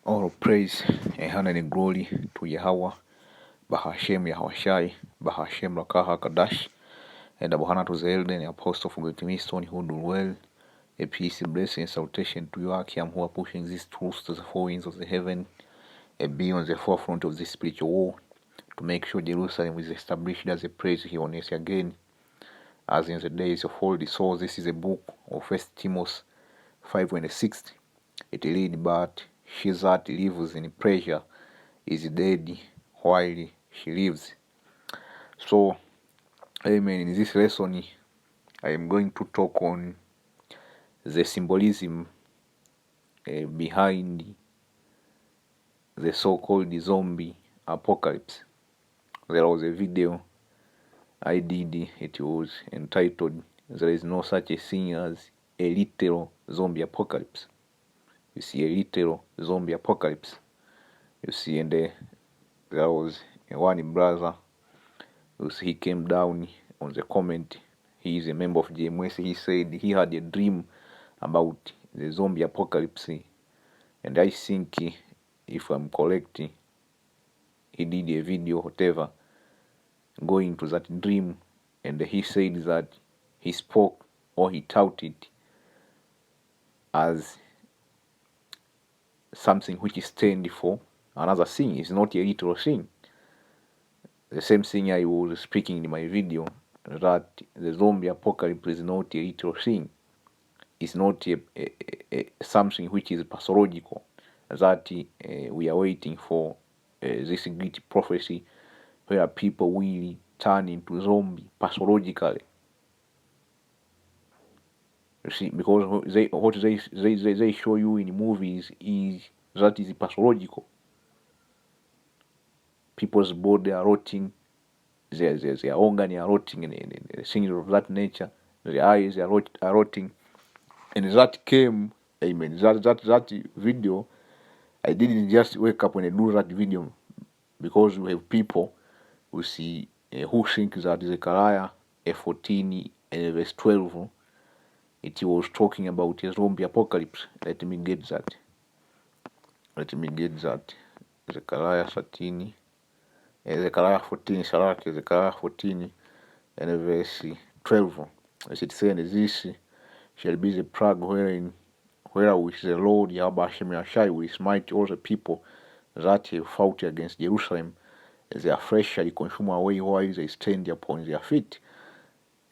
All praise and honor and glory to Yahweh, Bahashem Yahushai, Bahashem Rakaha Kadash, and Abahana to the elder and apostle for the Stone who do well. A peace, blessing, and salutation to you, Akiam, who are pushing these truths to the four winds of the heaven, and be on the forefront of this spiritual war to make sure Jerusalem is established as a praise here on earth again, as in the days of old. So this is a book of 1 Timothy 5:6. It reads, but she that lives in pleasure is dead while she lives. So, amen. In this lesson, I am going to talk on the symbolism behind the so-called zombie apocalypse. There was a video I did. It was entitled, "There is no such a thing as a literal zombie apocalypse." You see, a literal zombie apocalypse. You see, and there was one brother. You see, he came down on the comment. He is a member of GMS. He said he had a dream about the zombie apocalypse, and I think, if I'm correct, he did a video, whatever, going to that dream, and he said that he spoke or he touted as something which is stand for another thing. It's not a literal thing. The same thing I was speaking in my video, that the zombie apocalypse is not a literal thing. It's not something which is pathological, that we are waiting for this great prophecy where people will turn into zombie pathologically. You see, because what they show you in movies is that is pathological. People's body are rotting, their organs are rotting, and things of that nature. Their eyes are rotting, and that came, amen. That video, I didn't just wake up when I do that video, because we have people who see who think that Zechariah 14 and verse 12, it was talking about a zombie apocalypse. Let me get that. Zechariah 13, Zechariah 14, Zechariah 14 and verse 12. As it says, this shall be the plague where which the Lord Yahweh Hashem will smite all the people that have fought against Jerusalem. Their flesh shall consume away while they stand upon their feet.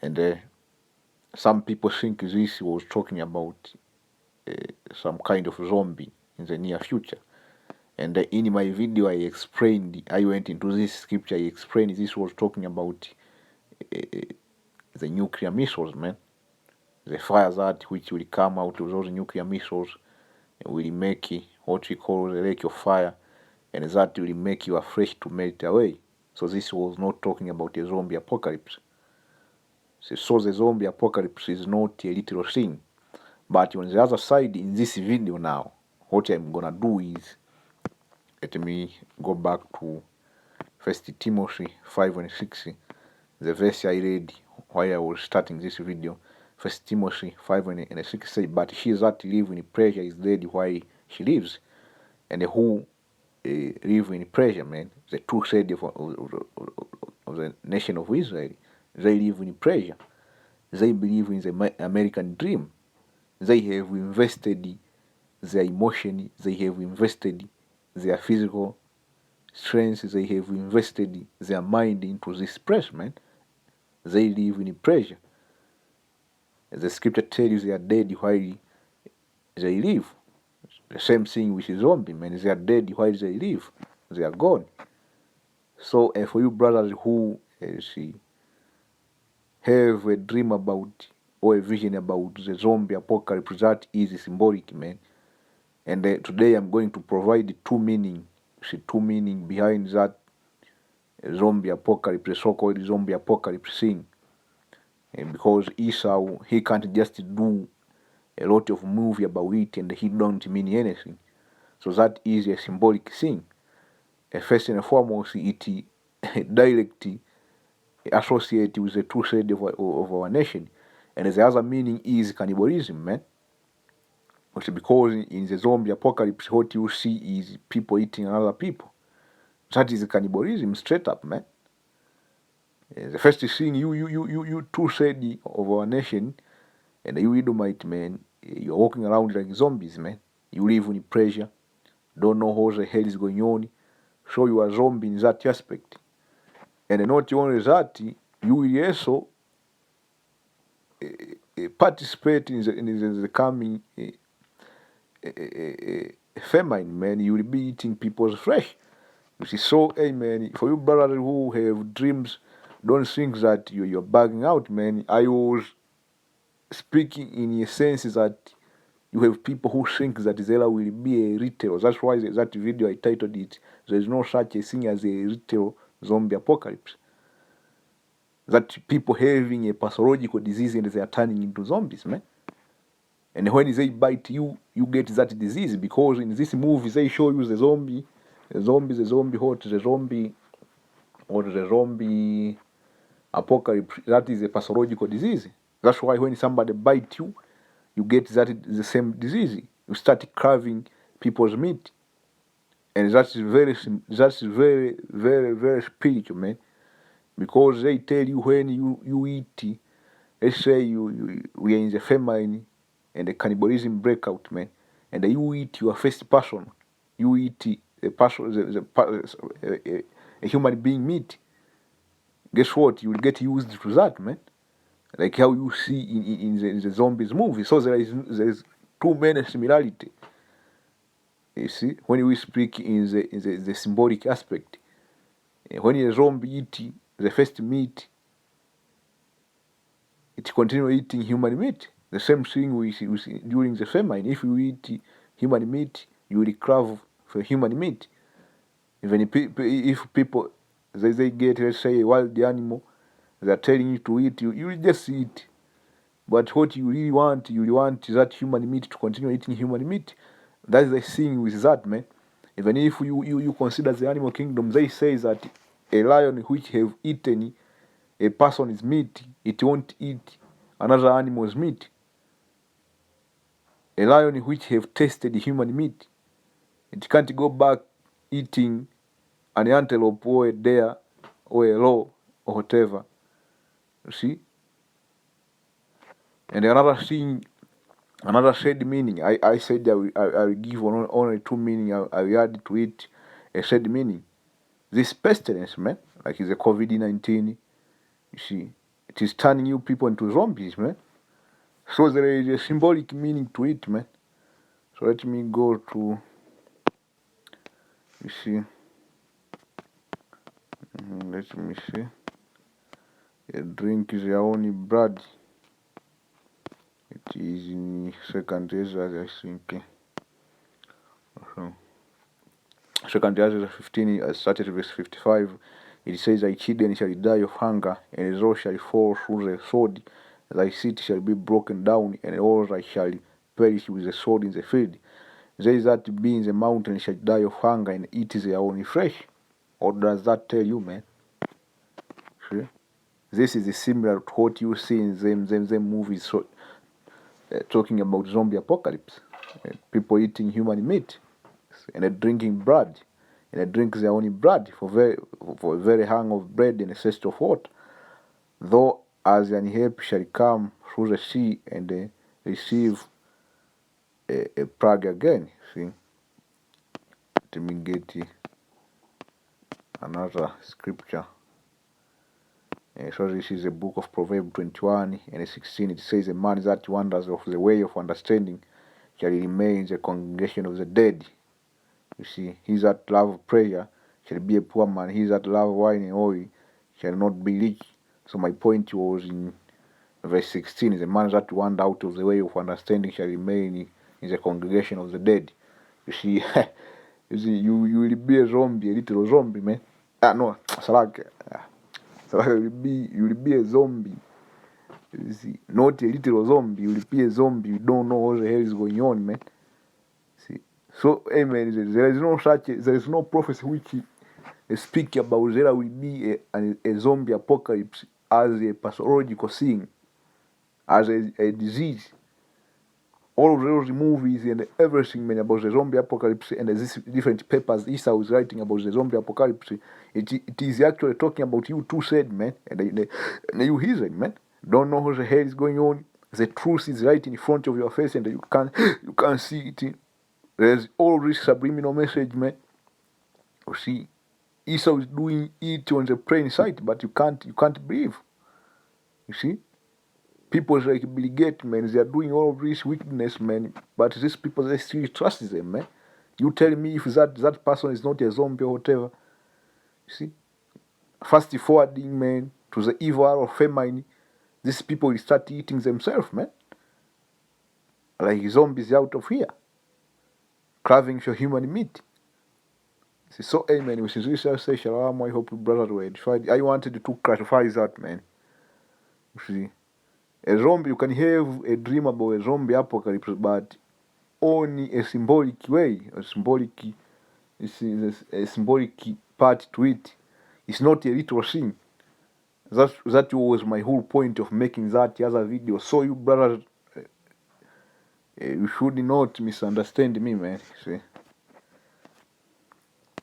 And some people think this was talking about some kind of zombie in the near future. And in my video, I went into this scripture, I explained this was talking about the nuclear missiles, man. The fire that which will come out of those nuclear missiles will make what we call the lake of fire, and that will make your flesh to melt away. So this was not talking about a zombie apocalypse. So the zombie apocalypse is not a literal thing. But on the other side, in this video now, what I'm gonna do is, let me go back to 1 Timothy 5:6, the verse I read while I was starting this video. 1 Timothy 5:6 says, but she that live in pleasure is dead while she lives. And who live in pleasure, man, the true side of the nation of Israel, they live in pleasure. They believe in the American dream. They have invested their emotion, they have invested their physical strength, they have invested their mind into this place, man. They live in pleasure. The scripture tells you they are dead while they live. The same thing with zombie, man. They are dead while they live. They are gone. So for you brothers who have a dream about or a vision about the zombie apocalypse, that is symbolic, man. And today I'm going to provide two meaning behind that zombie apocalypse, the so-called zombie apocalypse thing. And because Esau, he can't just do a lot of movie about it and he don't mean anything. So that is a symbolic thing. First and foremost, it directly associated with the true side of our nation. And the other meaning is cannibalism, man. because in the zombie apocalypse, what you see is people eating other people. That is cannibalism straight up, man. The first thing you two said of our nation, and you Edomite, man, you're walking around like zombies, man. You live in pressure, don't know what the hell is going on, so you are zombie in that aspect. And not only that, you will also participate in the coming famine, man. You will be eating people's flesh. You see, so, hey, man, for you brothers who have dreams, don't think that you're bugging out, man. I was speaking in a sense that you have people who think that there will be a retail. That's why that video I titled it, there is no such a thing as a retail zombie apocalypse. That people having a pathological disease and they are turning into zombies, man. And when they bite you, you get that disease, because in this movie they show you the zombie apocalypse. That is a pathological disease. That's why when somebody bites you, you get that the same disease. You start carving people's meat, and that's very, very spiritual, man. Because they tell you when you eat, let's say we are in the famine and the cannibalism breakout, man, and you eat your first person, you eat a person, a human being meat. Guess what? You will get used to that, man. Like how you see in the zombies movie. So there's too many similarity. You see, when we speak in the symbolic aspect, when a zombie eat the first meat, it continue eating human meat. The same thing we see during the famine. If you eat human meat, you will crave for human meat. Even if people they get, let's say, a wild animal, they are telling you to eat, you will just eat. But what you really want that human meat to continue eating human meat. That's the thing with that, man. Even if you consider the animal kingdom, they say that a lion which have eaten a person's meat, it won't eat another animal's meat. A lion which have tasted human meat, it can't go back eating an antelope or a deer or a roe or whatever. You see? And another thing, another said meaning, I said I will give only two meaning. I will add to it a said meaning. This pestilence, man, like the COVID-19, you see, it is turning you people into zombies, man. So there is a symbolic meaning to it, man. So let me go to, you see, let me see. A drink is your only blood. It is in second Ezra, I think. So, second Ezra 15, started verse 55. It says, thy children shall die of hunger, and thou shall fall through the sword. Thy city shall be broken down, and all thy shall perish with the sword in the field. They that be in the mountain shall die of hunger, and eat their own flesh. Or does that tell you, man? See? This is similar to what you see in them movies, so, talking about zombie apocalypse. People eating human meat, and drinking blood, and they drink their own blood for a very hung of bread and a thirst of water. Though as an help shall come through the sea, and receive a plague again. See, let me get another scripture. So this is the book of Proverbs 21 and 16. It says, a man that wanders of the way of understanding shall remain in the congregation of the dead. You see, he that love prayer shall be a poor man. He that love wine and oil shall not be rich. So my point was in verse 16, the man that wander out of the way of understanding shall remain in the congregation of the dead. You see, you will be a zombie, a little zombie, man. No, Salak. So you will be a zombie. You see, not a little zombie. You will be a zombie. You don't know what the hell is going on, man. See, so amen. There is no prophecy which speak about there will be a zombie apocalypse as a pathological thing, as a disease. all of those movies and everything, man, about the zombie apocalypse, and these different papers Esau was writing about the zombie apocalypse, it is actually talking about you too said, man, and you heathen, man, don't know what the hell is going on. The truth is right in front of your face, and you can't see it. There's all this subliminal message, man. You see, Esau is doing it on the plain sight, but you can't believe. You see, people like Bill Gates, man, they are doing all of this wickedness, man, but these people, they still trust them, man. You tell me if that person is not a zombie or whatever. You see, fast forwarding, man, to the evil hour of famine, these people will start eating themselves, man, like zombies out of here, craving for human meat. See, so, amen. Which is this, I say, shalom. I hope you brothers were edified. I wanted to clarify that, man. You see, a zombie, you can have a dream about a zombie apocalypse, but only a symbolic way, a symbolic part to it. It's not a literal thing. That was my whole point of making that other video. So you brothers, you should not misunderstand me, man. See.